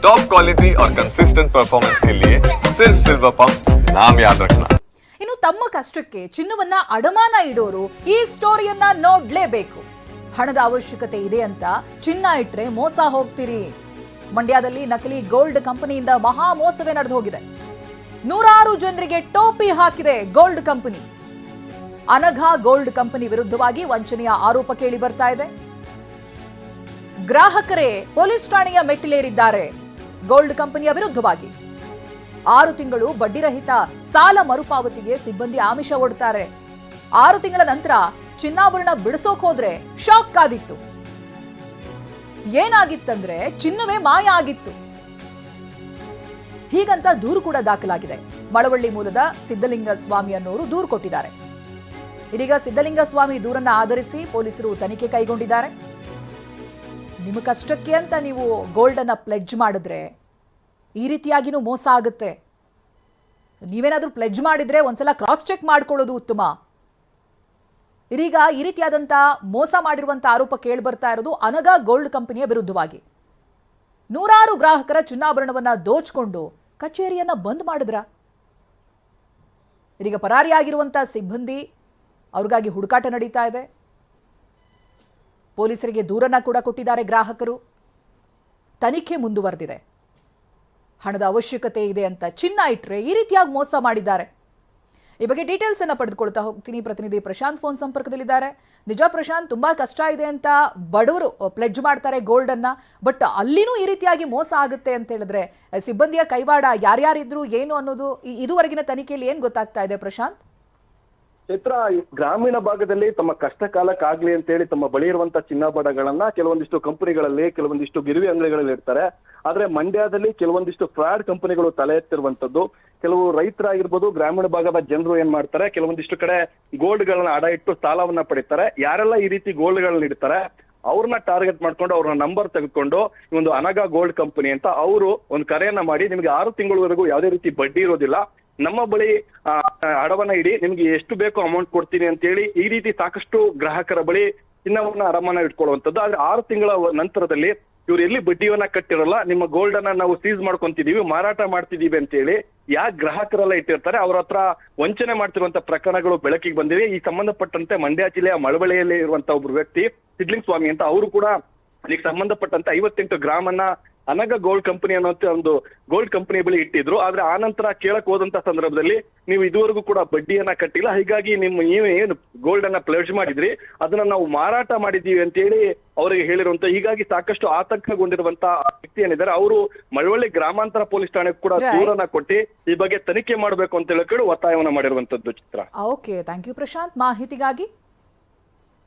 Top quality और consistent performance के लिए सिर्फ सिल्वर पंप नाम याद रखना। ಇನ್ನು ತಮ್ಮ ಕಷ್ಟಕ್ಕೆ ಚಿನ್ನವನ್ನ ಅಡಮಾನ ಇಡೋರು ಈ ಸ್ಟೋರಿಯನ್ನ ನೋಡ್ಲೇಬೇಕು. ಹಣದ ಅವಶ್ಯಕತೆ ಇದೆ ಅಂತ ಚಿನ್ನ ಇಟ್ರೆ ಮೋಸ ಹೋಗ್ತೀರಿ. ಮಂಡ್ಯದಲ್ಲಿ ನಕಲಿ ಗೋಲ್ಡ್ ಕಂಪನಿಯಿಂದ ಮಹಾ ಮೋಸವೇ ನಡೆದು ಹೋಗಿದೆ. ನೂರಾರು ಜನರಿಗೆ ಟೋಪಿ ಹಾಕಿದೆ gold company. Anagha gold company ವಿರುದ್ಧವಾಗಿ ವಂಚನೆಯ ಆರೋಪ ಕೇಳಿ ಬರ್ತಾ ಇದೆ. ಗ್ರಾಹಕರೇ ಪೊಲೀಸ್ ಠಾಣೆಯ ಮೆಟ್ಟಿಲೇರಿದ್ದಾರೆ. ಗೋಲ್ಡ್ ಕಂಪನಿಯ ವಿರುದ್ಧವಾಗಿ 6 ತಿಂಗಳು ಬಡ್ಡಿರಹಿತ ಸಾಲ ಮರುಪಾವತಿಗೆ ಸಿಬ್ಬಂದಿ ಆಮಿಷ ಒಡ್ತಾರೆ. 6 ತಿಂಗಳ ನಂತರ ಚಿನ್ನಾಭರಣ ಬಿಡಿಸೋಕ್ ಹೋದ್ರೆ ಶಾಕ್ ಆಗಿತ್ತು. ಏನಾಗಿತ್ತಂದ್ರೆ ಚಿನ್ನವೇ ಮಾಯ ಆಗಿತ್ತು. ಹೀಗಂತ ದೂರು ಕೂಡ ದಾಖಲಾಗಿದೆ. ಮಳವಳ್ಳಿ ಮೂಲದ ಸಿದ್ದಲಿಂಗ ಸ್ವಾಮಿ ಅನ್ನೋರು ದೂರು ಕೊಟ್ಟಿದ್ದಾರೆ. ಇದೀಗ ಸಿದ್ದಲಿಂಗ ಸ್ವಾಮಿ ದೂರನ್ನ ಆಧರಿಸಿ ಪೊಲೀಸರು ತನಿಖೆ ಕೈಗೊಂಡಿದ್ದಾರೆ. ನಿಮ್ಮ ಕಷ್ಟಕ್ಕೆ ಅಂತ ನೀವು ಗೋಲ್ಡ್ ಅನ್ನ ಪ್ಲೆಡ್ಜ್ ಮಾಡಿದ್ರೆ ಈ ರೀತಿಯಾಗಿನೂ ಮೋಸ ಆಗುತ್ತೆ. ನೀವೇನಾದ್ರೂ ಪ್ಲೆಡ್ಜ್ ಮಾಡಿದ್ರೆ ಒಂದ್ಸಲ ಕ್ರಾಸ್ ಚೆಕ್ ಮಾಡ್ಕೊಳ್ಳೋದು ಉತ್ತಮ. ಇದೀಗ ಈ ರೀತಿಯಾದಂಥ ಮೋಸ ಮಾಡಿರುವಂಥ ಆರೋಪ ಕೇಳಿ ಬರ್ತಾ ಇರೋದು ಅನಘಾ ಗೋಲ್ಡ್ ಕಂಪನಿಯ ವಿರುದ್ಧವಾಗಿ. ನೂರಾರು ಗ್ರಾಹಕರ ಚಿನ್ನಾಭರಣವನ್ನ ದೋಚ್ಕೊಂಡು ಕಚೇರಿಯನ್ನ ಬಂದ್ ಮಾಡಿದ್ರ. ಇದೀಗ ಪರಾರಿಯಾಗಿರುವಂಥ ಸಿಬ್ಬಂದಿ ಅವ್ರಿಗಾಗಿ ಹುಡುಕಾಟ ನಡೀತಾ ಇದೆ. ಪೊಲೀಸರಿಗೆ ದೂರನ್ನ ಕೂಡ ಕೊಟ್ಟಿದ್ದಾರೆ ಗ್ರಾಹಕರು. ತನಿಖೆ ಮುಂದುವರೆದಿದೆ. ಹಣದ ಅವಶ್ಯಕತೆ ಇದೆ ಅಂತ ಚಿನ್ನ ಇಟ್ರೆ ಈ ರೀತಿಯಾಗಿ ಮೋಸ ಮಾಡಿದ್ದಾರೆ. ಈ ಬಗ್ಗೆ ಡೀಟೇಲ್ಸ್ ಅನ್ನ ಪಡೆದುಕೊಳ್ತಾ ಹೋಗ್ತೀನಿ. ಪ್ರತಿನಿಧಿ ಪ್ರಶಾಂತ್ ಫೋನ್ ಸಂಪರ್ಕದಲ್ಲಿದ್ದಾರೆ. ನಿಜ ಪ್ರಶಾಂತ್, ತುಂಬಾ ಕಷ್ಟ ಇದೆ ಅಂತ ಬಡವರು ಪ್ಲೆಡ್ಜ್ ಮಾಡ್ತಾರೆ ಗೋಲ್ಡ್ ಅನ್ನ, ಬಟ್ ಅಲ್ಲಿನೂ ಈ ರೀತಿಯಾಗಿ ಮೋಸ ಆಗುತ್ತೆ ಅಂತ ಹೇಳಿದ್ರೆ ಸಿಬ್ಬಂದಿಯ ಕೈವಾಡ ಯಾರ್ಯಾರಿದ್ರು ಏನು ಅನ್ನೋದು ಇದುವರೆಗಿನ ತನಿಖೆಯಲ್ಲಿ ಏನ್ ಗೊತ್ತಾಗ್ತಾ ಇದೆ ಪ್ರಶಾಂತ್? ಚಿತ್ರ, ಗ್ರಾಮೀಣ ಭಾಗದಲ್ಲಿ ತಮ್ಮ ಕಷ್ಟ ಕಾಲಕ್ಕಾಗ್ಲಿ ಅಂತ ಹೇಳಿ ತಮ್ಮ ಬಳಿ ಇರುವಂತ ಚಿನ್ನಾಭರಣಗಳನ್ನ ಕೆಲವೊಂದಿಷ್ಟು ಕಂಪನಿಗಳಲ್ಲಿ, ಕೆಲವೊಂದಿಷ್ಟು ಗಿರಿವಿ ಅಂಗಡಿಗಳಲ್ಲಿ ಇಡ್ತಾರೆ. ಆದ್ರೆ ಮಂಡ್ಯದಲ್ಲಿ ಕೆಲವೊಂದಿಷ್ಟು ಫ್ರಾಡ್ ಕಂಪನಿಗಳು ತಲೆ ಎತ್ತಿರುವಂತದ್ದು. ಕೆಲವು ರೈತರಾಗಿರ್ಬೋದು, ಗ್ರಾಮೀಣ ಭಾಗದ ಜನರು ಏನ್ ಮಾಡ್ತಾರೆ, ಕೆಲವೊಂದಿಷ್ಟು ಕಡೆ ಗೋಲ್ಡ್ ಗಳನ್ನ ಅಡ ಇಟ್ಟು ಸಾಲವನ್ನ ಪಡಿತಾರೆ. ಯಾರೆಲ್ಲ ಈ ರೀತಿ ಗೋಲ್ಡ್ ಗಳನ್ನ ಇಡ್ತಾರೆ ಅವ್ರನ್ನ ಟಾರ್ಗೆಟ್ ಮಾಡ್ಕೊಂಡು ಅವ್ರನ್ನ ನಂಬರ್ ತೆಗೆದುಕೊಂಡು ಈ ಒಂದು ಅನಘಾ ಗೋಲ್ಡ್ ಕಂಪನಿ ಅಂತ ಅವರು ಒಂದು ಕರೆಯನ್ನ ಮಾಡಿ, ನಿಮ್ಗೆ 6 ತಿಂಗಳವರೆಗೂ ಯಾವುದೇ ರೀತಿ ಬಡ್ಡಿ ಇರೋದಿಲ್ಲ, ನಮ್ಮ ಬಳಿ ಹಣವನ್ನ ಇಡಿ, ನಿಮ್ಗೆ ಎಷ್ಟು ಬೇಕೋ ಅಮೌಂಟ್ ಕೊಡ್ತೀನಿ ಅಂತ ಹೇಳಿ ಈ ರೀತಿ ಸಾಕಷ್ಟು ಗ್ರಾಹಕರ ಬಳಿ ಚಿನ್ನವನ್ನ ಅಡಮಾನ ಇಟ್ಕೊಳ್ಳುವಂಥದ್ದು. ಆದ್ರೆ 6 ತಿಂಗಳ ನಂತರದಲ್ಲಿ ಇವ್ರು ಎಲ್ಲಿ ಬಡ್ಡಿಯನ್ನ ಕಟ್ಟಿರಲ್ಲ, ನಿಮ್ಮ ಗೋಲ್ಡ್ ಅನ್ನ ನಾವು ಸೀಸ್ ಮಾಡ್ಕೊಂತಿದೀವಿ, ಮಾರಾಟ ಮಾಡ್ತಿದೀವಿ ಅಂತ ಹೇಳಿ ಯಾಕೆ ಗ್ರಾಹಕರೆಲ್ಲ ಇಟ್ಟಿರ್ತಾರೆ ಅವ್ರ ಹತ್ರ ವಂಚನೆ ಮಾಡ್ತಿರುವಂತ ಪ್ರಕರಣಗಳು ಬೆಳಕಿಗೆ ಬಂದಿವೆ. ಈ ಸಂಬಂಧಪಟ್ಟಂತೆ ಮಂಡ್ಯ ಜಿಲ್ಲೆಯ ಮಳವಳ್ಳಿಯಲ್ಲಿ ಇರುವಂತ ಒಬ್ರು ವ್ಯಕ್ತಿ ಸಿದ್ಲಿಂಗ್ ಸ್ವಾಮಿ ಅಂತ, ಅವರು ಕೂಡ ಇದಕ್ಕೆ ಸಂಬಂಧಪಟ್ಟಂತೆ 58 ಗ್ರಾಮನ್ನ ಅನಘಾ ಗೋಲ್ಡ್ ಕಂಪನಿ ಅನ್ನೋ ಒಂದು ಗೋಲ್ಡ್ ಕಂಪನಿ ಬಳಿ ಇಟ್ಟಿದ್ರು. ಆದ್ರೆ ಆ ನಂತರ ಕೇಳಕ್ ಹೋದಂತ ಸಂದರ್ಭದಲ್ಲಿ ನೀವು ಇದುವರೆಗೂ ಕೂಡ ಬಡ್ಡಿಯನ್ನ ಕಟ್ಟಿಲ್ಲ, ಹೀಗಾಗಿ ನೀವು ಏನು ಗೋಲ್ಡ್ ಅನ್ನ ಪ್ಲೆಡ್ಜ್ ಮಾಡಿದ್ರಿ ಅದನ್ನ ನಾವು ಮಾರಾಟ ಮಾಡಿದೀವಿ ಅಂತ ಹೇಳಿ ಅವರಿಗೆ ಹೇಳಿರುವಂತ, ಹೀಗಾಗಿ ಸಾಕಷ್ಟು ಆತಂಕಗೊಂಡಿರುವಂತ ವ್ಯಕ್ತಿ ಏನಿದ್ದಾರೆ ಅವರು ಮಳವಳ್ಳಿ ಗ್ರಾಮಾಂತರ ಪೊಲೀಸ್ ಠಾಣೆಗೆ ಕೂಡ ದೂರನ್ನ ಕೊಟ್ಟು ಈ ಬಗ್ಗೆ ತನಿಖೆ ಮಾಡಬೇಕು ಅಂತ ಹೇಳಿ ಒತ್ತಾಯವನ್ನ ಮಾಡಿರುವಂತದ್ದು. ಚಿತ್ರ, ಓಕೆ, ಥ್ಯಾಂಕ್ ಯು ಪ್ರಶಾಂತ್ ಮಾಹಿತಿಗಾಗಿ.